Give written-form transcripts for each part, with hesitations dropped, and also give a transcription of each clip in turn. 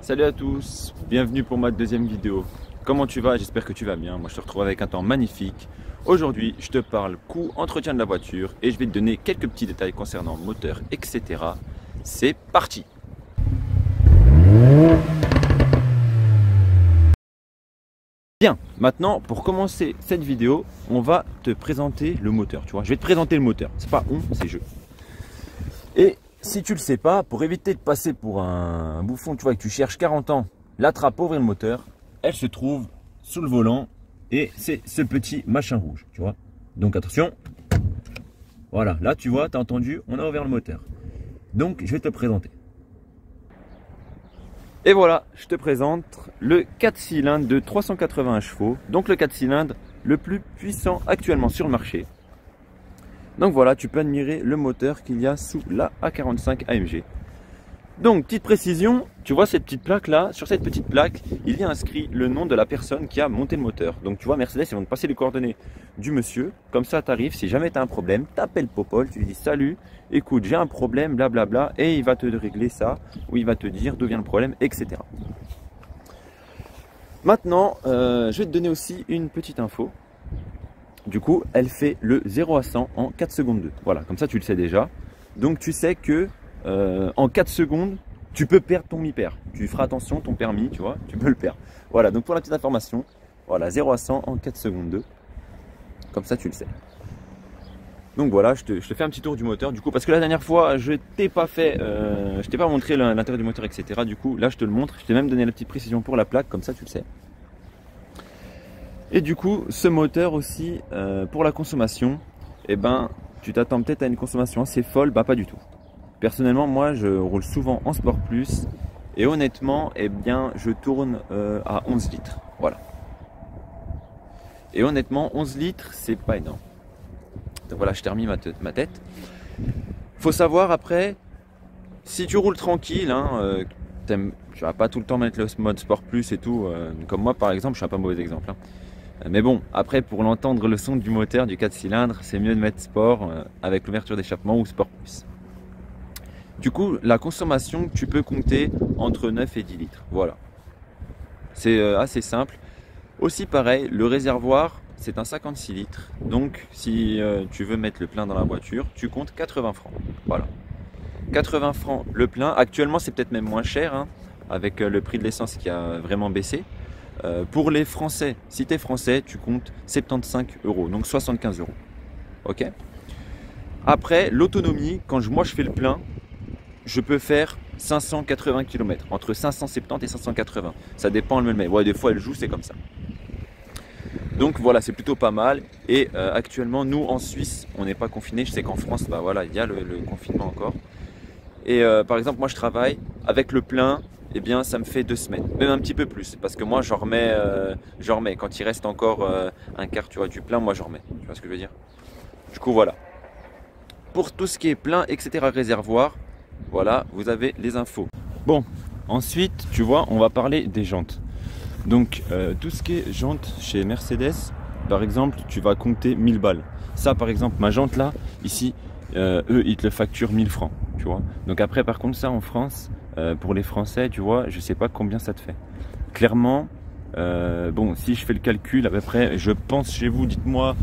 Salut à tous, bienvenue pour ma deuxième vidéo. Comment tu vas? J'espère que tu vas bien. Moi je te retrouve avec un temps magnifique. Aujourd'hui je te parle coût, entretien de la voiture et je vais te donner quelques petits détails concernant moteur, etc. C'est parti! Bien, maintenant pour commencer cette vidéo, on va te présenter le moteur. Tu vois, je vais te présenter le moteur. C'est pas on, c'est je. Et si tu le sais pas, pour éviter de passer pour un bouffon, tu vois, que tu cherches 40 ans, la trappe pour ouvrir le moteur, elle se trouve sous le volant et c'est ce petit machin rouge, tu vois. Donc attention, voilà, là tu vois, tu as entendu, on a ouvert le moteur. Donc je vais te présenter. Et voilà, je te présente le 4 cylindres de 381 chevaux, donc le 4 cylindres le plus puissant actuellement sur le marché. Donc voilà, tu peux admirer le moteur qu'il y a sous la A45 AMG. Donc, petite précision, tu vois cette petite plaque là, sur cette petite plaque, il y a inscrit le nom de la personne qui a monté le moteur. Donc tu vois, Mercedes, ils vont te passer les coordonnées du monsieur. Comme ça, tu arrives, si jamais tu as un problème, tu appelles Popol, tu lui dis salut, écoute, j'ai un problème, blablabla, et il va te régler ça, ou il va te dire d'où vient le problème, etc. Maintenant, je vais te donner aussi une petite info. Du coup, elle fait le 0 à 100 en 4 secondes 2. Voilà, comme ça tu le sais déjà. Donc tu sais que en 4 secondes, tu peux perdre ton mi-pair. Tu feras attention, ton permis, tu vois, tu peux le perdre. Voilà, donc pour la petite information, voilà, 0 à 100 en 4 secondes 2. Comme ça tu le sais. Donc voilà, je te fais un petit tour du moteur. Du coup, parce que la dernière fois, je t'ai pas montré l'intérieur du moteur, etc. Du coup, là je te le montre. Je t'ai même donné la petite précision pour la plaque, comme ça tu le sais. Et du coup, ce moteur aussi, pour la consommation, eh ben, tu t'attends peut-être à une consommation assez folle, bah pas du tout. Personnellement, moi, je roule souvent en Sport Plus et honnêtement, eh bien, je tourne à 11 litres. Voilà. Et honnêtement, 11 litres, c'est pas énorme. Donc voilà, je termine ma tête. Faut savoir après, si tu roules tranquille, hein, tu vas pas tout le temps mettre le mode Sport Plus et tout, comme moi par exemple, je suis un pas mauvais exemple. Hein. Mais bon, après pour l'entendre le son du moteur du 4 cylindres, c'est mieux de mettre sport avec l'ouverture d'échappement ou sport plus. Du coup, la consommation, tu peux compter entre 9 et 10 litres. Voilà. C'est assez simple. Aussi pareil, le réservoir, c'est un 56 litres. Donc, si tu veux mettre le plein dans la voiture, tu comptes 80 francs. Voilà. 80 francs le plein. Actuellement, c'est peut-être même moins cher, hein, avec le prix de l'essence qui a vraiment baissé. Pour les Français, si tu es français, tu comptes 75 €, donc 75 €. Ok. Après, l'autonomie, quand moi je fais le plein, je peux faire 580 km, entre 570 et 580. Ça dépend, elle me le met. Ouais, des fois elle joue, c'est comme ça. Donc voilà, c'est plutôt pas mal. Et actuellement, nous en Suisse, on n'est pas confinés. Je sais qu'en France, bah voilà, il y a le confinement encore. Et par exemple, moi je travaille avec le plein. Eh bien, ça me fait 2 semaines, même un petit peu plus, parce que moi, j'en remets. Quand il reste encore un quart, tu vois, du plein, moi, j'en remets. Tu vois ce que je veux dire? Du coup, voilà. Pour tout ce qui est plein, etc., réservoir, voilà, vous avez les infos. Bon, ensuite, tu vois, on va parler des jantes. Donc, tout ce qui est jantes chez Mercedes, par exemple, tu vas compter 1000 balles. Ça, par exemple, ma jante là, ici, eux, ils te le facturent 1000 francs, tu vois. Donc après, par contre, ça, en France, pour les Français, tu vois, je sais pas combien ça te fait. Clairement, bon, si je fais le calcul à peu près, je pense chez vous, dis-moi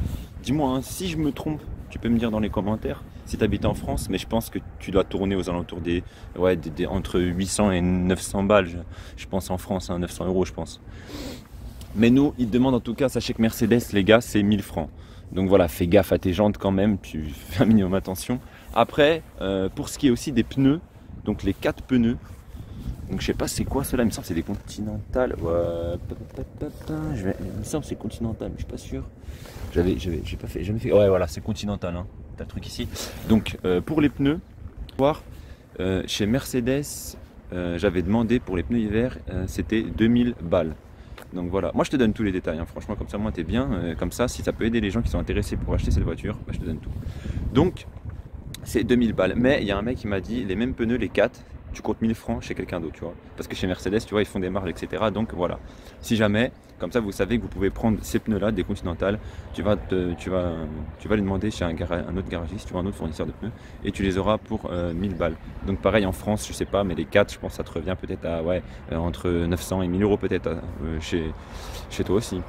hein, si je me trompe, tu peux me dire dans les commentaires si tu habites en France, mais je pense que tu dois tourner aux alentours entre 800 et 900 balles, je pense en France, hein, 900 €, je pense. Mais nous, ils te demandent en tout cas, sachez que Mercedes, les gars, c'est 1000 francs. Donc voilà, fais gaffe à tes jantes quand même, tu fais un minimum attention. Après, pour ce qui est aussi des pneus, donc les 4 pneus, donc je sais pas c'est quoi cela, il me semble que c'est des Continental. Ouais, il me semble que c'est Continental, mais je suis pas sûr. J'ai pas fait, jamais fait. Ouais, voilà, c'est Continental, hein. T'as le truc ici. Donc pour les pneus, chez Mercedes, j'avais demandé pour les pneus hiver, c'était 2000 balles. Donc voilà, moi je te donne tous les détails, hein. Franchement, comme ça, moi t'es bien. Comme ça, si ça peut aider les gens qui sont intéressés pour acheter cette voiture, je te donne tout. Donc c'est 2000 balles. Mais il y a un mec qui m'a dit les mêmes pneus, les 4, tu comptes 1000 francs chez quelqu'un d'autre, tu vois. Parce que chez Mercedes, tu vois, ils font des marges, etc. Donc voilà. Si jamais, comme ça, vous savez que vous pouvez prendre ces pneus-là, des Continental, tu vas les demander chez un autre garagiste, tu vois, un autre fournisseur de pneus, et tu les auras pour 1000 balles. Donc pareil en France, je sais pas, mais les 4, je pense que ça te revient peut-être à entre 900 et 1000 euros peut-être chez toi aussi.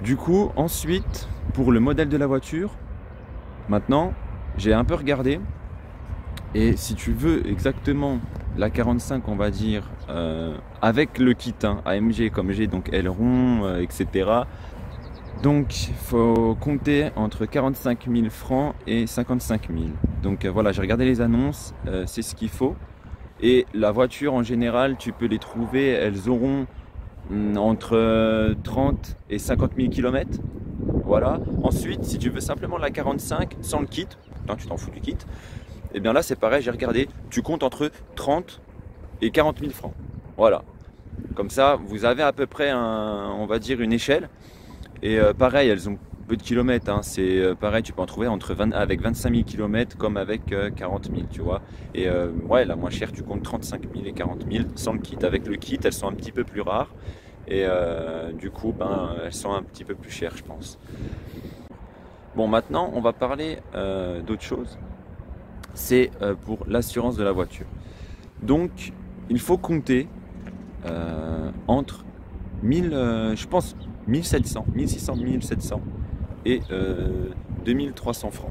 Du coup, ensuite, pour le modèle de la voiture, maintenant, j'ai un peu regardé. Et si tu veux exactement la 45, on va dire, avec le kit AMG comme j'ai, donc aileron, etc. Donc il faut compter entre 45 000 francs et 55 000. Donc voilà, j'ai regardé les annonces, c'est ce qu'il faut. Et la voiture en général, tu peux les trouver, elles auront entre 30 et 50 000 km. Voilà. Ensuite, si tu veux simplement la 45 sans le kit, tu t'en fous du kit. Et bien là c'est pareil, j'ai regardé, tu comptes entre 30 et 40 000 francs. Voilà. Comme ça, vous avez à peu près, on va dire, une échelle. Et pareil, elles ont peu de kilomètres. C'est pareil, tu peux en trouver avec 25 000 km comme avec 40 000, tu vois. Et ouais, la moins chère, tu comptes 35 000 et 40 000 sans le kit. Avec le kit, elles sont un petit peu plus rares. Et du coup, elles sont un petit peu plus chères, je pense. Bon, maintenant, on va parler d'autre chose. C'est pour l'assurance de la voiture. Donc, il faut compter entre 1700, 1600, 1700 et 2300 francs.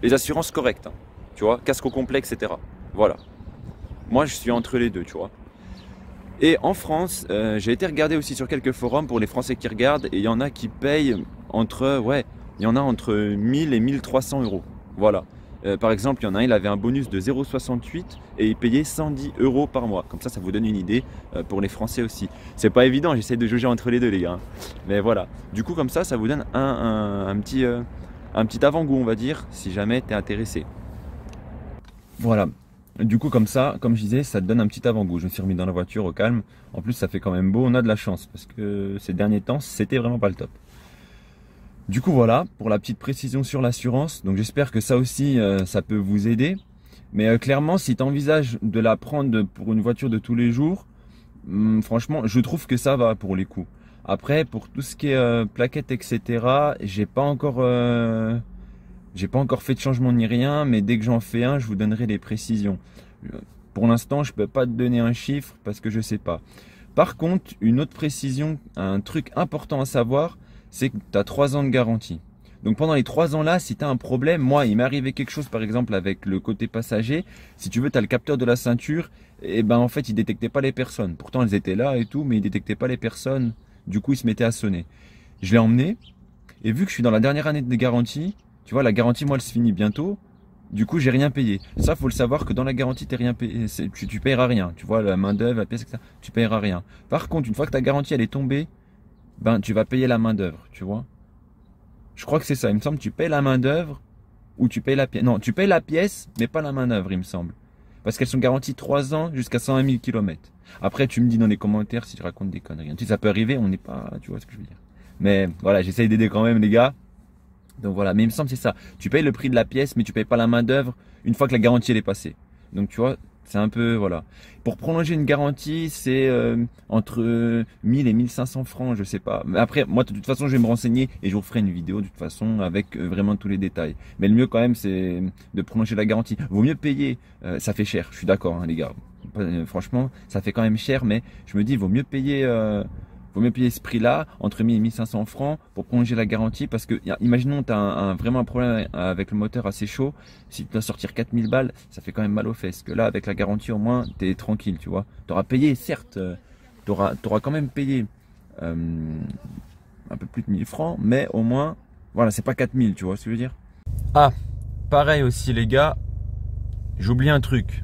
Les assurances correctes, tu vois, casque complet, etc. Voilà. Moi, je suis entre les deux, tu vois. Et en France, j'ai été regarder aussi sur quelques forums pour les Français qui regardent, et il y en a qui payent entre 1000 et 1300 euros. Voilà. Par exemple, il y en a un, il avait un bonus de 0,68 et il payait 110 euros par mois. Comme ça vous donne une idée pour les Français aussi. C'est pas évident, j'essaie de jauger entre les deux, les gars. Mais voilà. Du coup, comme ça vous donne un petit avant-goût, on va dire, si jamais tu es intéressé. Voilà. Du coup, comme ça, comme je disais, ça te donne un petit avant-goût. Je me suis remis dans la voiture au calme. En plus, ça fait quand même beau. On a de la chance parce que ces derniers temps, c'était vraiment pas le top. Du coup voilà, pour la petite précision sur l'assurance, donc j'espère que ça aussi, ça peut vous aider. Mais clairement, si tu envisages de la prendre pour une voiture de tous les jours, franchement, je trouve que ça va pour les coups. Après, pour tout ce qui est plaquettes, etc., j'ai pas encore fait de changement ni rien, mais dès que j'en fais un, je vous donnerai les précisions. Pour l'instant, je peux pas te donner un chiffre parce que je sais pas. Par contre, une autre précision, un truc important à savoir, c'est que tu as 3 ans de garantie. Donc pendant les 3 ans là, si tu as un problème, moi il m'est arrivé quelque chose par exemple avec le côté passager, si tu veux tu as le capteur de la ceinture, et ben en fait il détectait pas les personnes. Pourtant elles étaient là et tout, mais il détectait pas les personnes, du coup il se mettait à sonner. Je l'ai emmené, et vu que je suis dans la dernière année de garantie, tu vois la garantie moi elle se finit bientôt, du coup j'ai rien payé. Ça faut le savoir que dans la garantie t'es rien payé, tu payeras rien, tu vois la main d'œuvre, la pièce, etc. Tu payeras rien. Par contre une fois que ta garantie elle est tombée, tu vas payer la main d'œuvre, tu vois. Je crois que c'est ça, il me semble que tu payes la main d'œuvre ou tu payes la pièce. Non, tu payes la pièce, mais pas la main d'œuvre, il me semble. Parce qu'elles sont garanties 3 ans jusqu'à 120 000 km. Après, tu me dis dans les commentaires si je raconte des conneries. Tu sais, ça peut arriver, on n'est pas, tu vois ce que je veux dire. Mais voilà, j'essaye d'aider quand même les gars. Donc voilà, mais il me semble que c'est ça. Tu payes le prix de la pièce, mais tu payes pas la main d'œuvre une fois que la garantie elle est passée. Donc tu vois, c'est un peu, voilà. Pour prolonger une garantie, c'est entre 1000 et 1500 francs, je sais pas. Mais après, moi, de toute façon, je vais me renseigner et je vous ferai une vidéo, de toute façon, avec vraiment tous les détails. Mais le mieux, quand même, c'est de prolonger la garantie. Vaut mieux payer, ça fait cher, je suis d'accord, les gars. Franchement, ça fait quand même cher, mais je me dis, vaut mieux payer ce prix-là, entre 1000 et 1500 francs, pour prolonger la garantie, parce que, imaginons, tu as vraiment un problème avec le moteur assez chaud, si tu dois sortir 4000 balles, ça fait quand même mal aux fesses, que là, avec la garantie, au moins, tu es tranquille, tu vois. Tu auras payé, certes, tu auras quand même payé un peu plus de 1000 francs, mais au moins, voilà, c'est pas 4000, tu vois ce que je veux dire. Ah, pareil aussi, les gars, j'oublie un truc.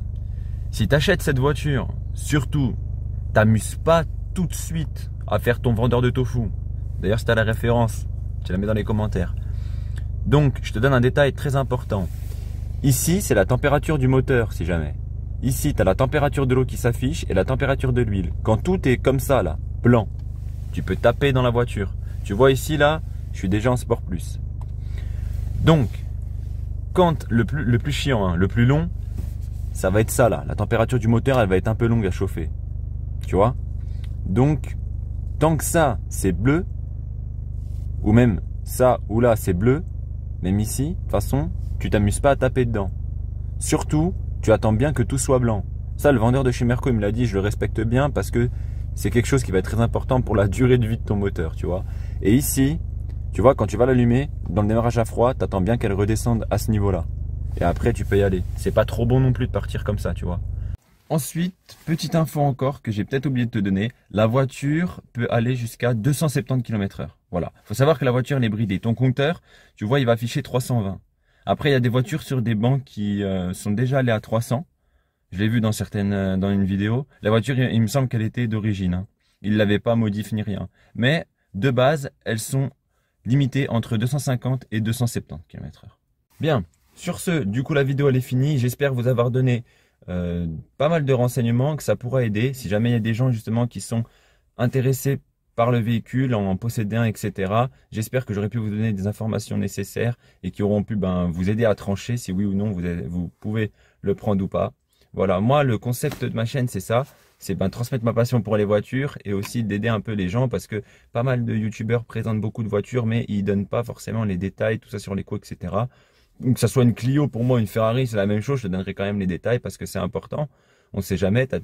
Si tu achètes cette voiture, surtout, t'amuses pas tout de suite à faire ton vendeur de tofu. D'ailleurs, si tu as la référence, tu la mets dans les commentaires. Donc, je te donne un détail très important. Ici, c'est la température du moteur, si jamais. Ici, tu as la température de l'eau qui s'affiche et la température de l'huile. Quand tout est comme ça, là, blanc, tu peux taper dans la voiture. Tu vois ici, là, je suis déjà en Sport Plus. Donc, quand le plus chiant, le plus long, ça va être ça là. La température du moteur, elle va être un peu longue à chauffer. Tu vois? Donc, tant que ça, c'est bleu, ou même ça ou là, c'est bleu, même ici, de toute façon, tu t'amuses pas à taper dedans. Surtout, tu attends bien que tout soit blanc. Ça, le vendeur de chez Merco, il me l'a dit, je le respecte bien parce que c'est quelque chose qui va être très important pour la durée de vie de ton moteur, tu vois. Et ici, tu vois, quand tu vas l'allumer, dans le démarrage à froid, tu attends bien qu'elle redescende à ce niveau-là. Et après, tu peux y aller. C'est pas trop bon non plus de partir comme ça, tu vois. Ensuite, petite info encore que j'ai peut-être oublié de te donner, la voiture peut aller jusqu'à 270 km/h. Voilà. Faut savoir que la voiture, elle est bridée. Ton compteur, tu vois, il va afficher 320. Après, il y a des voitures sur des bancs qui sont déjà allées à 300. Je l'ai vu dans dans une vidéo. La voiture, il me semble qu'elle était d'origine, hein. Il ne l'avait pas modifiée ni rien. Mais de base, elles sont limitées entre 250 et 270 km/h. Bien. Sur ce, du coup, la vidéo, elle est finie. J'espère vous avoir donné pas mal de renseignements, que ça pourra aider. Si jamais il y a des gens justement qui sont intéressés par le véhicule, en posséder un, etc. J'espère que j'aurai pu vous donner des informations nécessaires et qui auront pu vous aider à trancher si oui ou non vous pouvez le prendre ou pas. Voilà, moi le concept de ma chaîne c'est ça, c'est transmettre ma passion pour les voitures et aussi d'aider un peu les gens parce que pas mal de youtubeurs présentent beaucoup de voitures mais ils donnent pas forcément les détails, tout ça sur les coûts, etc. Que ça soit une Clio pour moi, une Ferrari, c'est la même chose, je te donnerai quand même les détails parce que c'est important. On sait jamais, tu as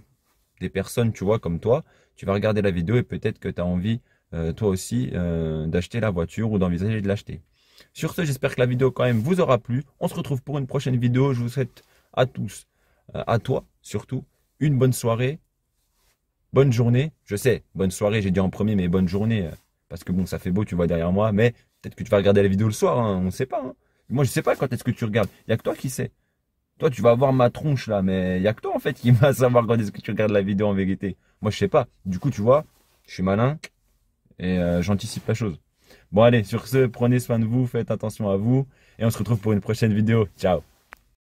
des personnes, tu vois, comme toi, tu vas regarder la vidéo et peut-être que tu as envie, toi aussi, d'acheter la voiture ou d'envisager de l'acheter. Sur ce, j'espère que la vidéo quand même vous aura plu. On se retrouve pour une prochaine vidéo. Je vous souhaite à tous, à toi surtout, une bonne soirée, bonne journée. Je sais, bonne soirée, j'ai dit en premier, mais bonne journée, parce que bon, ça fait beau, tu vois derrière moi, mais peut-être que tu vas regarder la vidéo le soir, hein, on ne sait pas. Hein. Moi, je sais pas quand est-ce que tu regardes. Il n'y a que toi qui sais. Toi, tu vas avoir ma tronche là, mais il n'y a que toi en fait qui va savoir quand est-ce que tu regardes la vidéo en vérité. Moi, je sais pas. Du coup, tu vois, je suis malin et j'anticipe la chose. Bon, allez, sur ce, prenez soin de vous, faites attention à vous et on se retrouve pour une prochaine vidéo. Ciao!